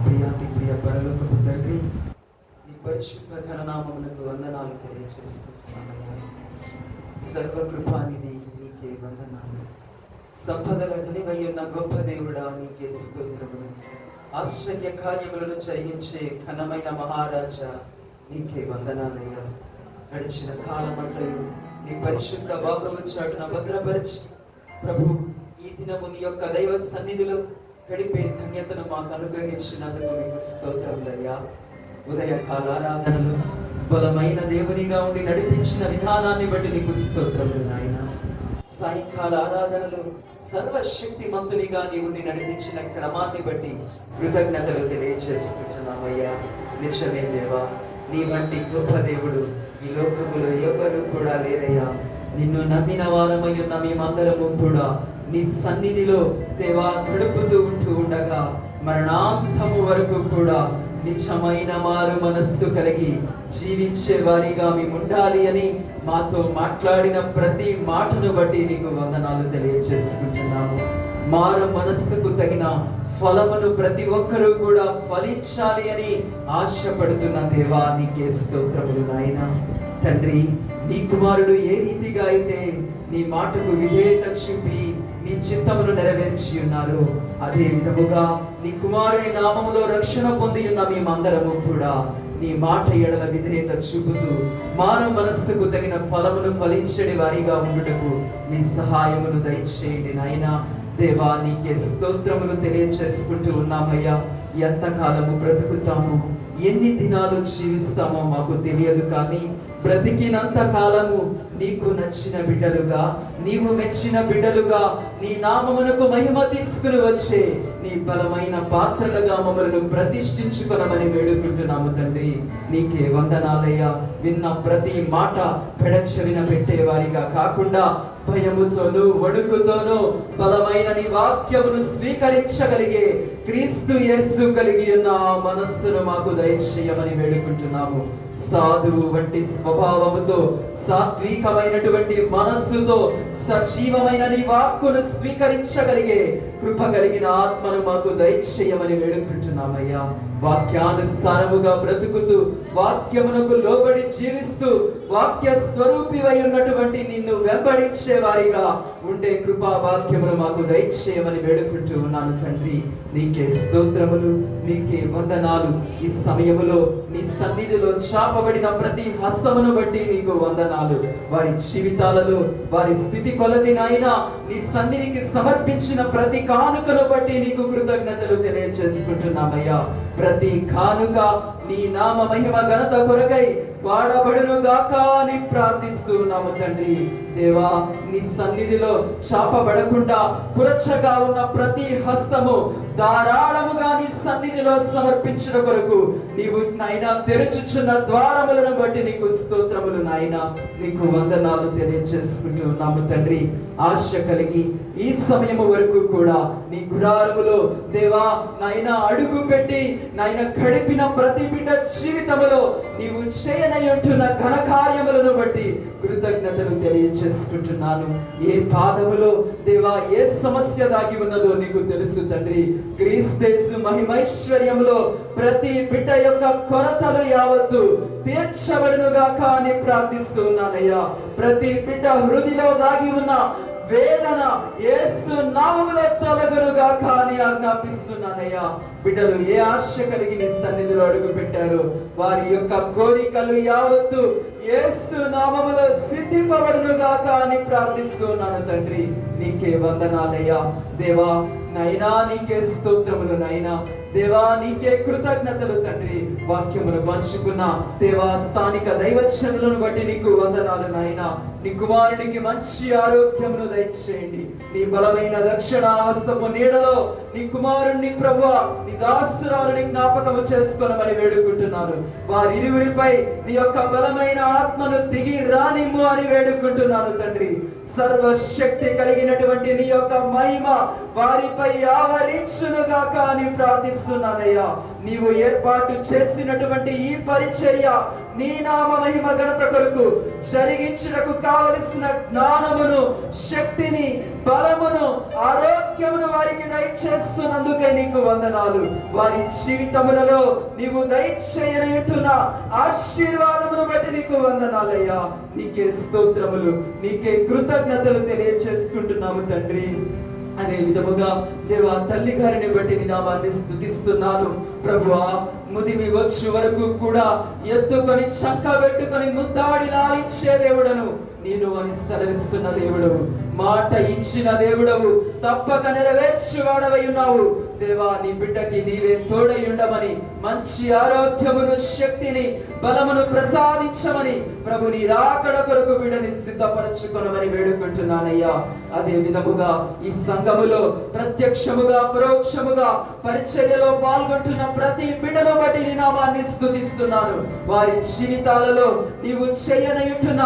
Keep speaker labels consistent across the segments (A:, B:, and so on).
A: ప్రియ పరలోకపు తండ్రి, నీ పరిశుద్ధ ఘననామమునకు వందనాలు తెలియజేస్తున్నామయ్యా. సర్వకృపానిధి నీకే వందనాలు. సంపదల ధనివై ఉన్న గొప్ప దేవుడా నీకే స్తోత్రములు. ఆశ్చర్య కార్యములను జరిగించే ఘనమైన మహారాజా నీకే వందనాలయ్యా. గడిచిన కాలమంతయు నీ పరిశుద్ధ బాహువు చాటున భద్రపరిచి ప్రభు ఈ దినము నీ యొక్క దైవ సన్నిధిలో గడిపే ధన్యతను మాకు అనుగ్రహించినందుకు మీకు స్తోత్రములయ్యా. ఉదయకాల ఆరాధనలు బలమైన దేవునిగా ఉండి నడిపించిన విధానాన్ని బట్టి నీకు స్తోత్రములు నాయన. సాయంకాల ఆరాధనలు సర్వశక్తిమంతునిగా నీ ఉండి నడిపించిన క్రమాన్ని బట్టి కృతజ్ఞతలు తెలియజేసుకుంటున్నామయ్యా. నిజమే దేవా, నీ వంటి గొప్ప దేవుడు ఈ లోకములో ఎవరు కూడా లేరయ్యా. నిన్ను నమ్మిన వారమై ఉన్న మేమందరము కూడా నీ సన్నిధిలో దేవా గడుపుతూ ఉండగా మరణాంతము వరకు కూడా నిజమైన మారు మనస్సు కలిగి జీవించే వారిగా మేము ఉండాలి అని మాతో మాట్లాడిన ప్రతి మాటను బట్టి నీకు వందనాలు తెలియజేసుకుంటున్నాము. మారు మనస్సుకు తగిన ఫలమును ప్రతి ఒక్కరూ కూడా ఫలించాలి అని ఆశపడుతున్న దేవా నీకే స్తోత్రములు నాయన. తండ్రి, నీ కుమారుడు ఏ రీతిగా అయితే నీ మాటకు విధేయత చూపి నీ చిత్తమును నెరవేర్చి ఉన్నారు, అదే విధముగా నీ కుమారుని నామములో రక్షణ పొంది ఉన్న మేమందరము కూడా నీ మాట ఎడల విధేయత చూపుతూ మారు మనస్సుకు తగిన ఫలమును ఫలించని వారిగా ఉండుటకు మీ సహాయమును దయచేయండి నాయన. దేవా నీకే స్తోత్రములు తెలియచేసుకుంటూ ఉన్నామయ్యా. ఎంతకాలము బ్రతుకుతాము, ఎన్ని దినాలు జీవిస్తామో మాకు తెలియదు, కానీ బ్రతికినంత కాలము నీకు నచ్చిన బిడ్డలుగా, నీవు మెచ్చిన బిడ్డలుగా, నీ నామమునకు మహిమ తీసుకుని వచ్చే నీ బలమైన పాత్రలుగా మమ్మల్ని ప్రతిష్ఠించుకొనమని వేడుకుంటున్నాము తండ్రి. నీకే వందనాలయ్యా. విన్న ప్రతి మాట పెడచెవిన పెట్టేవారిగా కాకుండా భయముతోనూ వణుకుతోనూ బలమైన నీ వాక్యమును స్వీకరించగలిగే క్రీస్తు యేసు కలిగి ఉన్న ఆ మనస్సును మాకు దయచేయమని వేడుకుంటున్నాము. సాధువు వంటి స్వభావముతో, సాత్వికమైనటువంటి మనస్సుతో సజీవమైన నీ వాక్కును స్వీకరించగలిగే కృప కలిగిన ఆత్మను మాకు దయచేయమని వేడుకుంటున్నామయ్యా. వాక్యానుసారముగా బ్రతుకుతూ వాక్యమునకు లోబడి జీవిస్తూ వాక్య స్వరూపివై ఉన్నటువంటి నిన్ను వెంబడించే వారిగా ఉండే కృపా వాక్యమును మాకు దయచేయమని వేడుకుంటూ ఉన్నాను తండ్రి. నీకే స్తోత్రములు, నీకే వందనాలు. ఈ సమయములో నీ సన్నిధిలో చాపబడిన ప్రతి హస్తమును బట్టి నీకు వందనాలు. వారి జీవితాలలో వారి స్థితి కొలది నాయనా నీ సన్నిధికి సమర్పించిన ప్రతి కానుకను బట్టి నీకు కృతజ్ఞతలు తెలియజేసుకుంటున్నామయ్యా. ప్రతి కానుక నీ నామ మహిమ ఘనత కొరకై వాడబడును గాక అని ప్రార్థిస్తున్నాము తండ్రి. దేవా, నీ సన్నిధిలో చాపబడకుండా కురచగా ఉన్న ప్రతి హస్తము ధారాళముగా నీ సన్నిధిలో సమర్పించిన కొరకు నీవు నాయనా తెరుచుచున్న ద్వారములను బట్టి నీకు స్తోత్రములు నాయనా. నీకు వందనాలు తెలియజేసుకుంటూ ఉన్నాము తండ్రి. ఆశ కలిగి ఈ సమయము వరకు కూడా నీ గుడారములో దేవా నాయనా అడుగు పెట్టి నాయన గడిపిన ప్రతి బిడ్డ జీవితములో నీవు చేయనై ఉంటున్న ఘన కార్యములను బట్టి కృతజ్ఞతలు తెలియజేసుకుంటున్నాను. ఏ పాదములో దేవా ఏ సమస్య దాగి ఉన్నదో నీకు తెలుసు తండ్రి. క్రీస్తు మహిమైశ్వర్యములో ప్రతి బిడ్డ యొక్క కొరతలు యావత్తు తీర్చబడునుగాక అని ప్రార్థిస్తున్నానయ్యా. ప్రతి బిడ్డ హృదయలో దాగి ఉన్న వేదన యేసు నామములో తొలగునుగాక అని ఆజ్ఞాపిస్తున్నానయ్యా. బిడ్డలు ఏ ఆశ కలిగి నీ సన్నిధిలో అడుగు పెట్టారు, వారి యొక్క కోరికలు యావత్తు యేసు నామములో సిద్ధింపబడునుగాక అని ప్రార్థిస్తున్నాను తండ్రి. నీకే వందనాలయ్యా. దేవా నైనా నీకే స్తోత్రములు నైనా. దేవా నీకే కృతజ్ఞతలు తండ్రి. వాక్యమును పంచుకున్న దేవా స్థానిక దైవజనులను బట్టి నీకు వందనాలు నాయనా. నీ కుమారునికి మంచి ఆరోగ్యమును దయచేయండి. నీ బలమైన దక్షిణ హస్తము నీడలో నీ కుమారుణ్ణి ప్రభువా నీ దాసురాలని జ్ఞాపకము చేసుకోనమని వేడుకుంటున్నాను. వారిరువురిపై నీ యొక్క బలమైన ఆత్మను దిగి రానిమ్ము అని వేడుకుంటున్నాను తండ్రి. సర్వశక్తి కలిగినటువంటి నీ యొక్క మహిమ వారిపై ఆవరించునుగాక అని ప్రార్థిస్తున్నానయ్యా. నీవు ఏర్పాటు చేసినటువంటి ఈ పరిచర్య నీ నామ మహిమ ఘనత కొరకు జరిగించుటకు కావలసిన జ్ఞానమును, శక్తిని, బలమును, ఆరోగ్యమును వారికి దయచేస్తున్నందుకై నీకు వందనాలు. వారి జీవితములలో నీవు దయచేయనుంటున్న ఆశీర్వాదమును బట్టి నీకు వందనాలయ్యా. నీకే స్తోత్రములు, నీకే కృతజ్ఞతలు తెలియచేసుకుంటున్నాము తండ్రి. అదే విధముగా దేవా తల్లి గారిని బట్టి నీ నామాన్ని స్తుతిస్తున్నాను ప్రభువా. ముదిమి వచ్చు వరకు కూడా ఎత్తుకొని చంక పెట్టుకొని ముద్దాడి లాలించే దేవుడను నేను అని సెలవిస్తున్న దేవుడవు, మాట ఇచ్చిన దేవుడవు, తప్పక నెరవేర్చువాడవై ఉన్నావు దేవా. నీ బిడ్డకి నీవే తోడై ఉండమని, మంచి ఆరోగ్యమును, శక్తిని, బలమును ప్రసాదించమని ప్రభు నీ రాకడ కొరకు బిడ్డని సిద్ధపరచుకొనమని వేడుకుంటున్నానయ్యా. అదే విధముగా ఈ సంఘములో ప్రత్యక్షముగా పరోక్షముగా పరిచర్యలో పాల్గొంటున్న ప్రతి బిడ్డను బట్టి నీ నామాన్ని స్తుతిస్తున్నాను. వారి జీవితాలలో నీవు చేయనయుంటున్న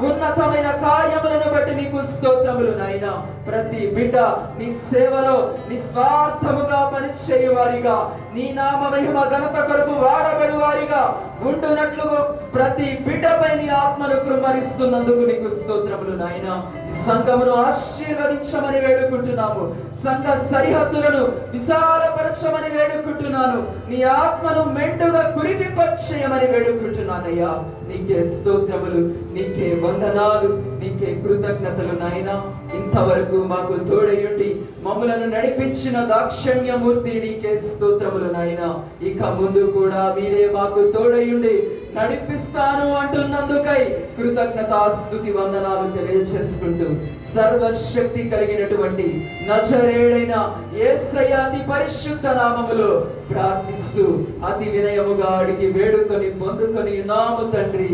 A: ఉన్నతమైన కార్యములను బట్టి నీకు స్తోత్రములు నాయనా. ప్రతి బిడ్డ నీ సేవలో నిస్వార్థముగా పనిచేయు వారిగా, నీ నామ మహిమ ఘనత కొరకు వాడబడి వారిగా ఉండునట్లుగా ప్రతి బిడ్డపై నీ ఆత్మను కృమ్మరిస్తున్నందుకు నీకు స్తోత్రములు నాయనా. ఈ సంఘమును ఆశీర్వదించమని వేడుకుంటున్నాము. సంఘ సరిహద్దులను విశాలపరచమని వేడుకుంటున్నాను. నీ ఆత్మను మెండుగా కురిపింపచేయమని వేడుకుంటున్నానయ్యా. నీకే స్తోత్రములు, నీకే వందనాలు, నీకే కృతజ్ఞతలు నాయనా. ఇంతవరకు మాకు తోడయుండి మమ్ములను నడిపించిన దాక్షణ్యమూర్తి నీకే స్తోత్రములు నాయనా. ఇక ముందు కూడా మీరే మాకు తోడయుండి నడిపిస్తాను అంటున్నందుకై కృతజ్ఞతాస్తుతి వందనాలు తెలియచేసుకుంటూ సర్వశక్తి కలిగినటువంటి నజరేయుడైన యేసయ్య అతి పరిశుద్ధ నామములో ప్రార్థిస్తూ అతి వినయముగా అడిగి వేడుకొని పొందుకొని నాము తండ్రి,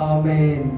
A: ఆమేన్.